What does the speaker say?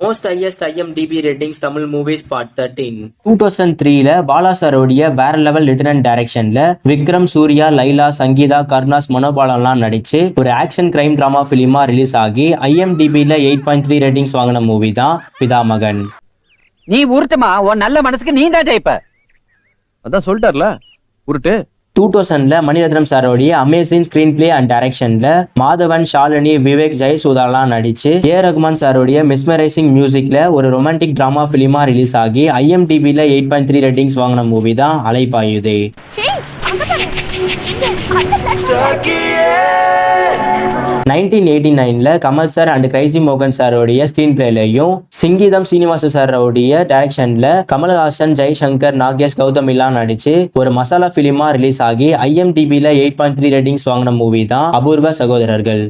Most highest IMDb ratings Tamil movies part 13. 2003ல Bala சாரோடைய வேற level return and டைரக்ஷன்ல விக்ரம், சூர்யா, லைலா, சங்கீதா, கருணாஸ், மனோபாலன்லாம் நடிச்சு ஒரு ஆக்ஷன் கிரைம் டிராமா பிலிமா ரிலீஸ் ஆகி IMDbல 8.3 ரேட்டிங்ஸ் வாங்கின மூவி தான் பிதாமகன். நீ உருட்டுமா, உன் நல்ல மனசுக்கு நீ தான் ஜெயிப்ப. அதான் சொல்லிட்டார்ல, உருட்டு. 2000ல Mani Ratnam சாரோடைய amazing screen play and டைரக்ஷன்ல மாதவன், ஷாலினி, விவேக், ஜெயசூதாலாம் நடிச்சு ரகுமான் சாரோடைய மிஸ்மரைசிங் மியூசிக்ல ஒரு ரொமான்டிக் டிராமா பிலிமா ரிலீஸ் ஆகி IMDbல 8.3 ரேட்டிங்ஸ் வாங்கின மூவி தான் அலைபாயுதே. 1989ல கமல் சார் அண்ட் கிரைசி மோகன் சாரோடைய ஸ்கிரீன் பிளேலையும் சிங்கீதம் சீனிவாச சாரோடைய டைரக்ஷன்ல கமல்ஹாசன், ஜெய்சங்கர், நாகேஷ், கௌதமிலாம் நடிச்சு ஒரு மசாலா பிலிமா ரிலீஸ் ஆகி IMDbல 8.3 ரேட்டிங்ஸ் வாங்கின மூவி தான் அபூர்வ சகோதரர்கள்.